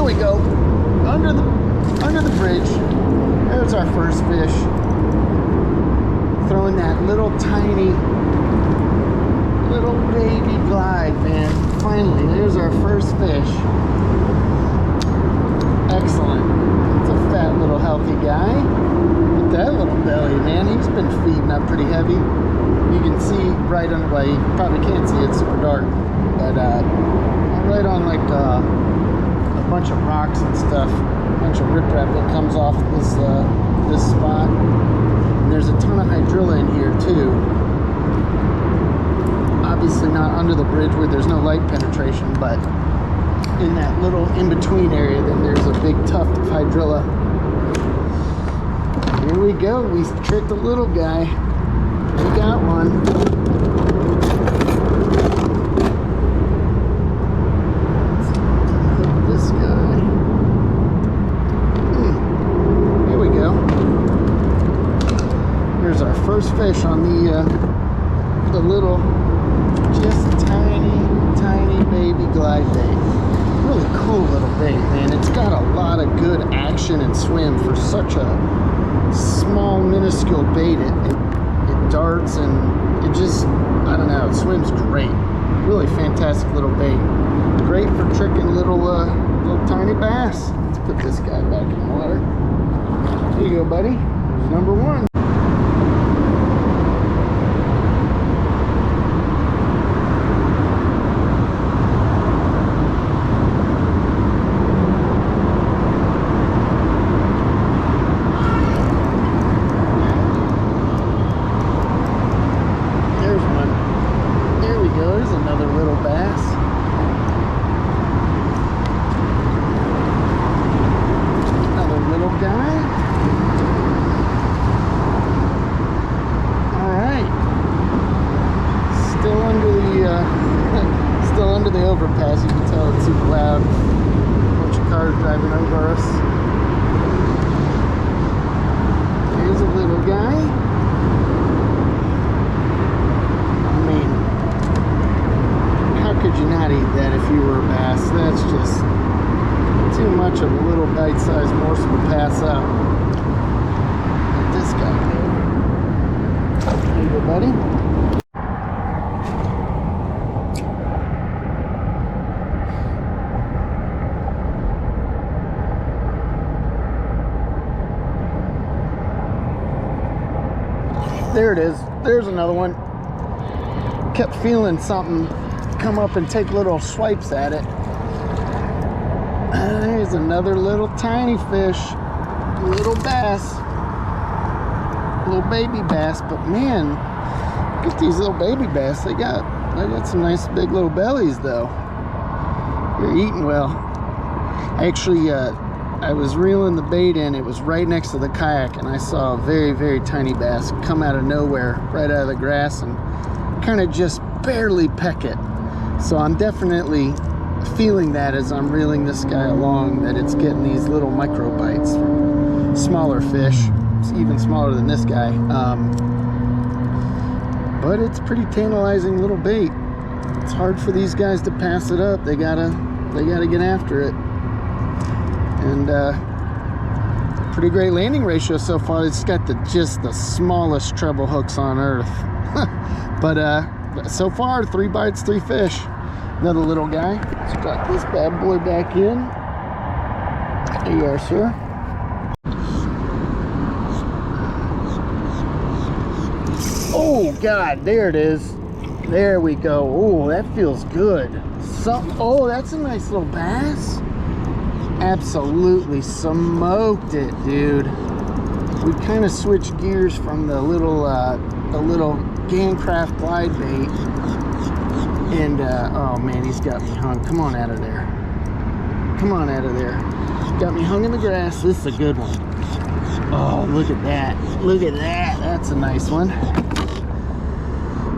There we go. Under the bridge. There's our first fish. Throwing that little tiny, little baby glide, man. Finally, there's our first fish. Excellent. It's a fat little healthy guy. With that little belly, man. He's been feeding up pretty heavy. You can see right under, well, you probably can't see, it's super dark. But right on like a bunch of rocks and stuff, a bunch of riprap that comes off this this spot. And there's a ton of hydrilla in here too. Obviously not under the bridge where there's no light penetration, but in that little in-between area, then there's a big tuft of hydrilla. Here we go. We tricked a little guy. We got one. This guy. Here we go. Here's our first fish on the little, just tiny baby glide bait. Really cool little bait, man. It's got a lot of good action and swim for such a small, minuscule bait. It darts and it just, I don't know, it swims great. Really fantastic little bait. Great for tricking little tiny bass. Let's put this guy back in the water. Here you go, buddy. There's number one. Overpass, you can tell it's super loud. A bunch of cars driving over us. Here's a little guy. I mean, how could you not eat that if you were a bass? That's just too much of a little bite-sized morsel to pass up. Let this guy go. There you go, buddy. There it is. There's another one. Kept feeling something come up and take little swipes at it. There's another little tiny fish. Little bass. Little baby bass. But man, look at these little baby bass. They got some nice big little bellies though. They're eating well. Actually, I was reeling the bait in. It was right next to the kayak, and I saw a very tiny bass come out of nowhere, right out of the grass, and kind of just barely peck it. So I'm definitely feeling that as I'm reeling this guy along, that it's getting these little micro bites from smaller fish. It's even smaller than this guy. But it's pretty tantalizing little bait. It's hard for these guys to pass it up. They gotta get after it. And pretty great landing ratio so far. It's got just the smallest treble hooks on earth. But so far, 3 bites, 3 fish. Another little guy. Let's drop this bad boy back in. There you are, sir. Oh God, there it is. There we go. Oh, that feels good. Oh, that's a nice little bass. Absolutely smoked it, dude. We kind of switched gears from the little Gancraft glide bait, and oh man, he's got me hung. Come on out of there. Come on out of there. Got me hung in the grass. This is a good one. Oh, look at that. Look at that. That's a nice one.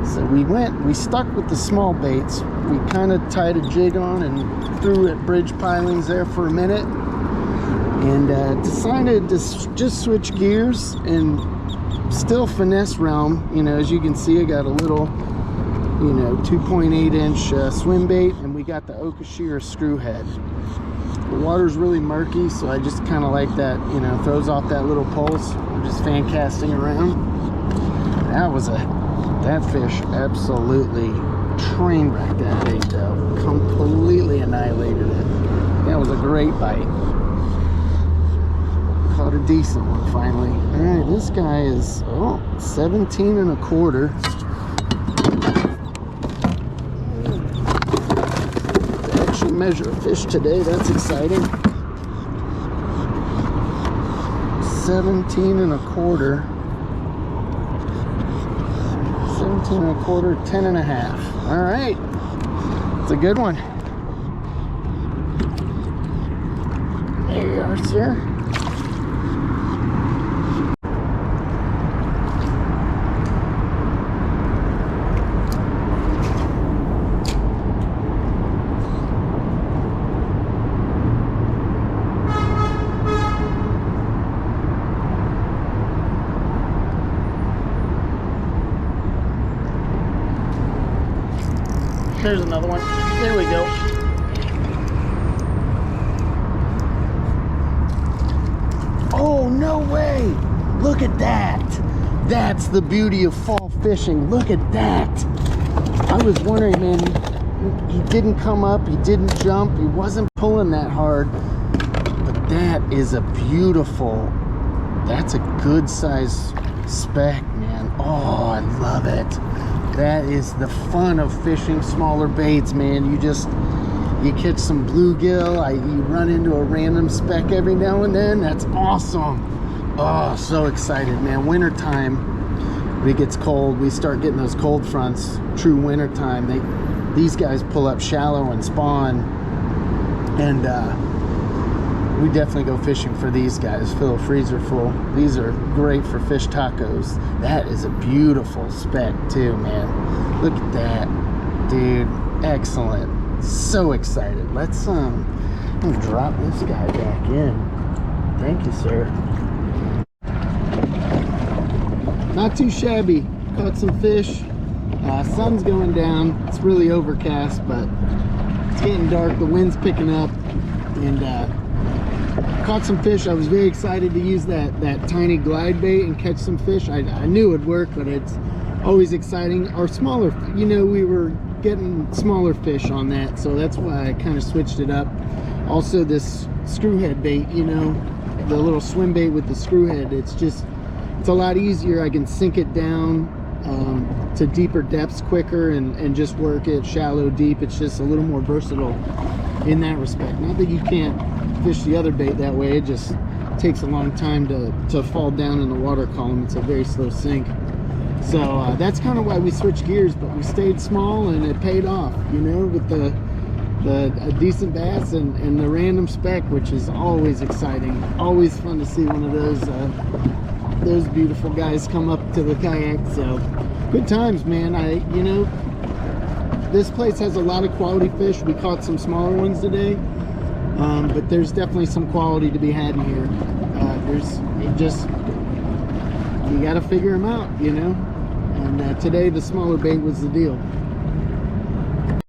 So we stuck with the small baits. We kind of tied a jig on and threw at bridge pilings there for a minute, and decided to just switch gears and still finesse realm. You know, as you can see, I got a little, you know, 2.8 inch swim bait, and we got the Okashira screw head. The water's really murky, so I just kind of like that, you know, throws off that little pulse. I'm just fan casting around. That fish absolutely train wrecked that bait though. Completely annihilated it. That was a great bite. Caught a decent one finally. All right, this guy is 17 and a quarter. Actually measure a fish today, that's exciting. 17 and a quarter. 17 and a quarter, 10 and a half. All right, it's a good one. There you are, sir. There's another one. There we go. Oh, no way. Look at that. That's the beauty of fall fishing. Look at that. I was wondering, man, he didn't come up. He didn't jump. He wasn't pulling that hard. But that is a beautiful, that's a good size speck, man. Oh, I love it. That is the fun of fishing smaller baits, man. You catch some bluegill, you run into a random speck every now and then. That's awesome. Oh, so excited, man. Winter time, when it gets cold, we start getting those cold fronts. True winter time, these guys pull up shallow and spawn, and we definitely go fishing for these guys. Fill a freezer full. These are great for fish tacos. That is a beautiful speck too, man. Look at that, dude. Excellent. So excited. Let's I'm gonna drop this guy back in. Thank you, sir. Not too shabby. Caught some fish. Sun's going down. It's really overcast, but it's getting dark. The wind's picking up, and caught some fish. I was very excited to use that tiny glide bait and catch some fish. I knew it'd work, but it's always exciting. Our smaller, you know, we were getting smaller fish on that, so that's why I kind of switched it up. Also, this screwhead bait, you know, the little swim bait with the screwhead, it's a lot easier. I can sink it down to deeper depths quicker and just work it shallow, deep. It's just a little more versatile in that respect. Not that you can't fish the other bait that way, it just takes a long time to fall down in the water column. It's a very slow sink. So that's kind of why we switched gears, but we stayed small and it paid off, you know, with a decent bass and the random speck, which is always exciting. Always fun to see one of those beautiful guys come up to the kayak. So good times, man. You know, this place has a lot of quality fish. We caught some smaller ones today, but there's definitely some quality to be had in here. You got to figure them out, you know. And today the smaller bait was the deal.